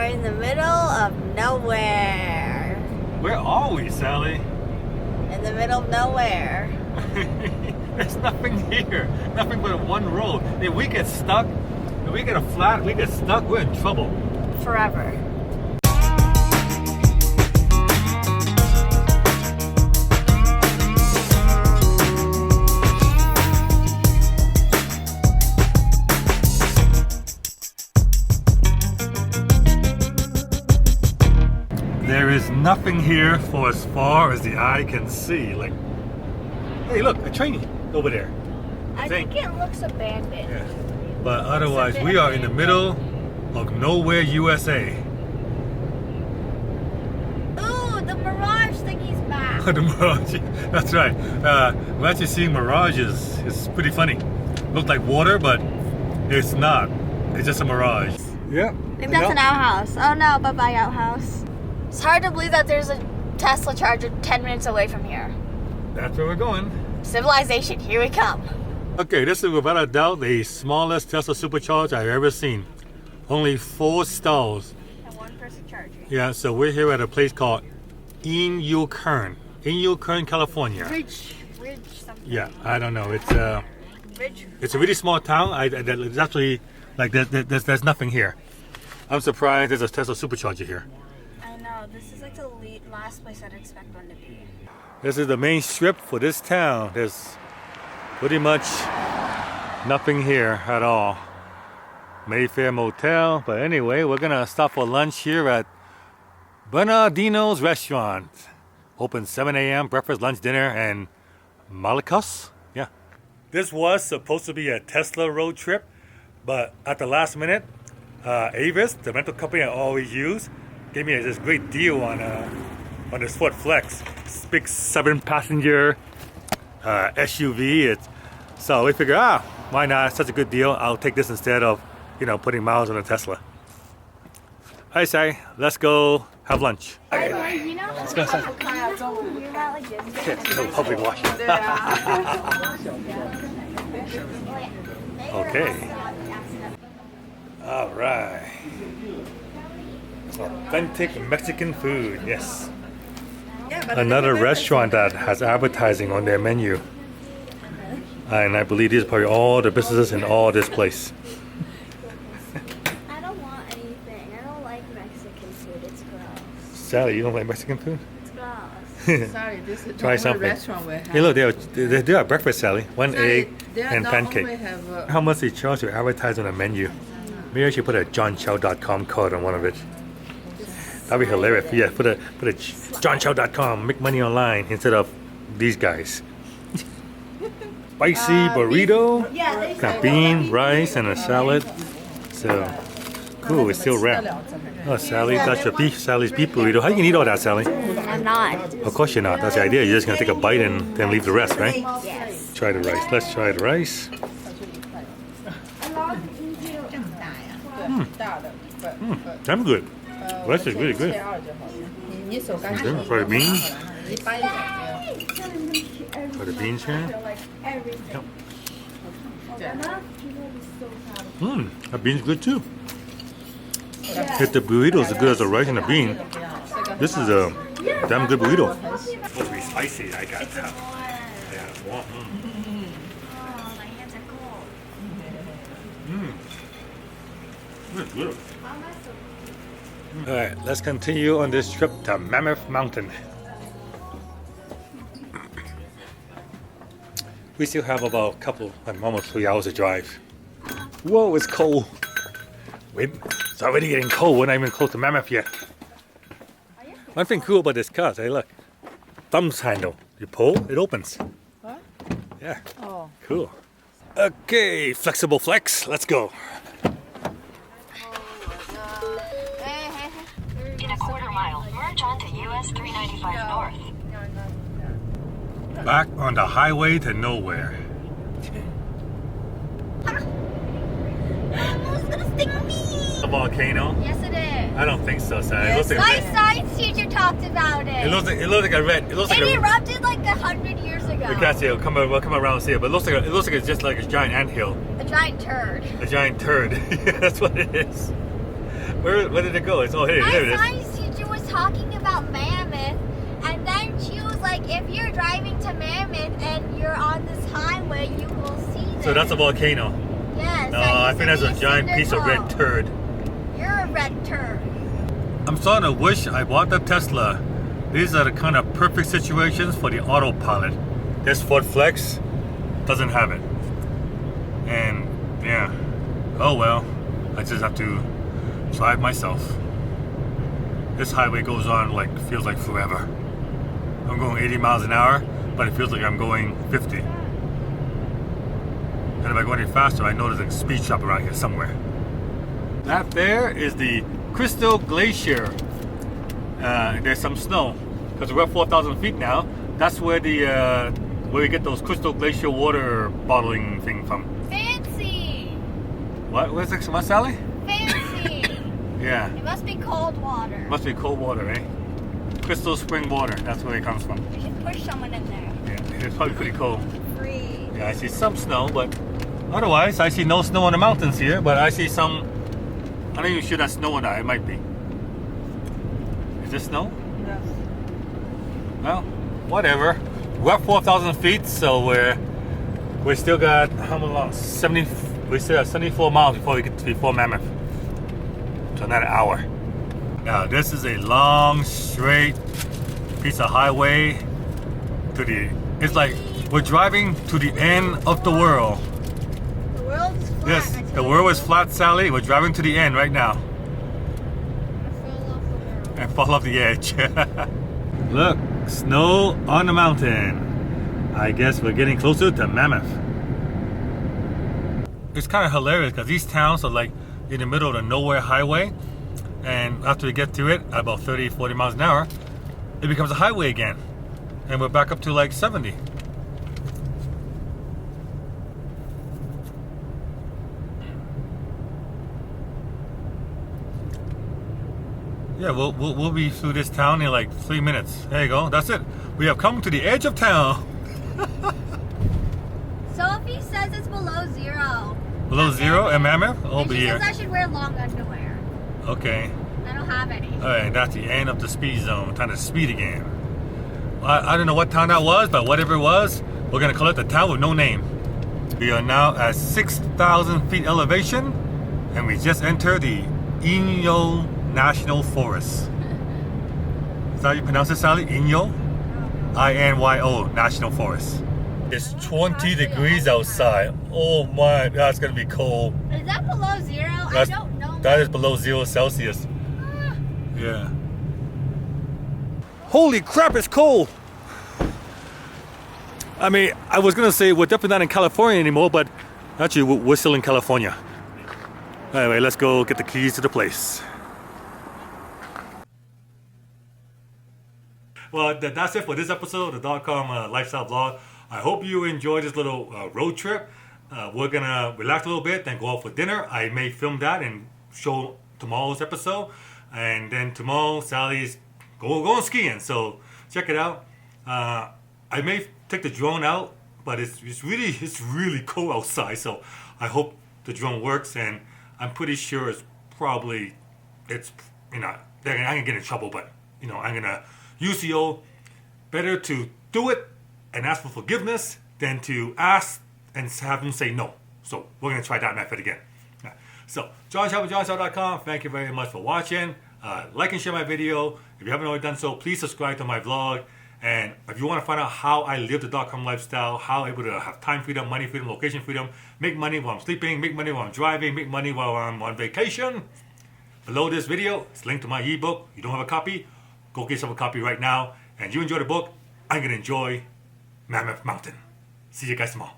are in the middle of nowhere. Where are we, Sally? In the middle of nowhere. There's nothing here. Nothing but one road. If we get stuck, if we get a flat, we get stuck, we're in trouble. Forever. There is nothing here for as far as the eye can see. Like, hey, look, a train over there. I think it looks abandoned. Yeah. But otherwise, we are in the middle of nowhere, USA. Ooh, the mirage thingy's back. The mirage, that's right. We're actually seeing mirages. It's pretty funny. Looks like water, but it's not. It's just a mirage. Yeah. I think that's an outhouse. Oh no, bye-bye outhouse. It's hard to believe that there's a Tesla charger 10 minutes away from here. That's where we're going. Civilization, here we come. Okay, this is without a doubt the smallest Tesla supercharger I've ever seen. Only 4 stalls. And 1 person charging. Yeah, so we're here at a place called in Kern, California. Ridge something. Yeah, I don't know. Ridge. It's a really small town. It's actually like there's nothing here. I'm surprised there's a Tesla supercharger here. I know, this is like the last place I'd expect one to be. This is the main strip for this town. There's pretty much nothing here at all. Mayfair Motel, but anyway, we're gonna stop for lunch here at Bernardino's Restaurant. Open 7 a.m., breakfast, lunch, dinner, and Malacos. Yeah. This was supposed to be a Tesla road trip, but at the last minute, Avis, the rental company I always use, gave me this great deal on this Ford Flex. This big 7-passenger SUV. So we figured, why not? Such a good deal. I'll take this instead of, putting miles on a Tesla. Hi, Sai. Let's go have lunch. Okay. Let's go inside. You're not like this. Shit, no public washing. Okay. All right. Authentic Mexican food, yes. Another restaurant that has advertising on their menu. And I believe these are probably all the businesses in all this place. I don't want anything. I don't like Mexican food. It's gross. Sally, you don't like Mexican food? It's gross. Sorry, this is Try the something. restaurant we have. Hey, look, they do have breakfast, Sally. One Sorry, egg they and not pancake. only have, How much they charge to advertise on the menu? Maybe I should put a johnchow.com code on one of it. That'd be hilarious. Yeah, put a johnchow.com, make money online instead of these guys. Spicy burrito, got bean, rice, and a salad. So cool, it's still wrapped. Oh, Sally, that's your beef. Sally's beef burrito. How you can eat all that, Sally? I'm not. Of course you're not. That's the idea. You're just gonna take a bite and then leave the rest, right? Yes. Try the rice. Let's try the rice. That's good. Rice is really good. Okay, for the beans. For the beans here. Yep. The bean's good too. If the burrito is as good as the rice and the bean, this is a damn good burrito. It's supposed to be spicy, I got that. Yeah, it's warm. Oh, my hands are cold. It's good. Alright, let's continue on this trip to Mammoth Mountain. We still have about almost 3 hours to drive. Whoa, it's cold. Wait, it's already getting cold. We're not even close to Mammoth yet. One thing cool about this car is, hey look, thumbs handle. You pull, it opens. What? Yeah. Oh. Cool. Okay, flexible flex, let's go. In a quarter mile, merge onto US 395 North. Back on the highway to nowhere. It's gonna sting me. A volcano? Yes, it is. I don't think so, Sam. It looks like My science teacher talked about it. it looks like a red. It looks like It a. erupted like 100 years ago. We can't see it. We'll come around and see it. But it looks like it's just like a giant anthill. A giant turd. A giant turd. That's what it is. Where did it go? It's oh, hey, My there it is. science teacher was talking about Mammoth, and then she was like, if you're driving to Mammoth and you're on this highway, you will see this. So that's a volcano. Yes. No, I think that's a giant piece of red turd. You're a red turd. I'm starting to wish I bought the Tesla. These are the kind of perfect situations for the autopilot. This Ford Flex doesn't have it. And yeah, oh well, I just have to drive myself. This highway goes on like, feels like forever. I'm going 80 miles an hour, but it feels like I'm going 50. And if I go any faster, I know there's a speed trap around here somewhere. That there is the Crystal Glacier. There's some snow because we're at 4,000 feet now. That's where the where we get those Crystal Glacier water bottling thing from. Fancy. What's that? What, Sally? Fancy. Yeah. It must be cold water. Must be cold water, eh? Crystal spring water. That's where it comes from. We should push someone in there. Yeah, it's probably pretty cold. Free. Yeah, I see some snow, but otherwise I see no snow on the mountains here. But I see some. I'm not even sure that's snow or not. It might be. Is this snow? Yes. Well, whatever. We're at 4,000 feet, so we still got how long? 70. We still have 74 miles before we get to before Mammoth. So another hour. Now this is a long, straight piece of highway to the. It's like we're driving to the end of the world. The world is flat. Yes, the world is flat, Sally. We're driving to the end right now. And fall off the edge. Look, snow on the mountain. I guess we're getting closer to Mammoth. It's kind of hilarious because these towns are like in the middle of the nowhere highway, and after we get to it at about 30, 40 miles an hour, it becomes a highway again, and we're back up to like 70. Yeah, we'll be through this town in like 3 minutes. There you go. That's it. We have come to the edge of town. Sophie says it's below zero. Below zero at Mammoth? And Over she here. says I should wear long underwear. Okay. I don't have any. Alright, that's the end of the speed zone. Time to speed again. I don't know what town that was, but whatever it was, we're going to call it the town with no name. We are now at 6,000 feet elevation, and we just entered the Inyo National Forest. Is that how you pronounce it, Sally? Inyo? I-N-Y-O, National Forest. It's 20 degrees outside. Oh my, that's gonna be cold. Is that below zero? I don't know. That is below 0 Celsius. Yeah. Holy crap, it's cold. I mean, I was gonna say we're definitely not in California anymore, but actually we're still in California. Anyway, let's go get the keys to the place. Well, that's it for this episode of the .com lifestyle vlog. I hope you enjoyed this little road trip. We're gonna relax a little bit, then go out for dinner. I may film that and show tomorrow's episode. And then tomorrow, Sally's going skiing, so check it out. I may take the drone out, but it's really cold outside, so I hope the drone works. And I'm pretty sure I'm gonna get in trouble, but I'm gonna use the old better to do it and ask for forgiveness than to ask and have them say no. So we're gonna try that method again. So John Chow with JohnChow.com. Thank you very much for watching. Like and share my video. If you haven't already done so, please subscribe to my vlog. And if you want to find out how I live the .com lifestyle, how I'm able to have time freedom, money freedom, location freedom, make money while I'm sleeping, make money while I'm driving, make money while I'm on vacation, below this video, it's linked to my ebook. You don't have a copy? Go get yourself a copy right now. And you enjoy the book, I'm going to enjoy Mammoth Mountain. See you guys tomorrow.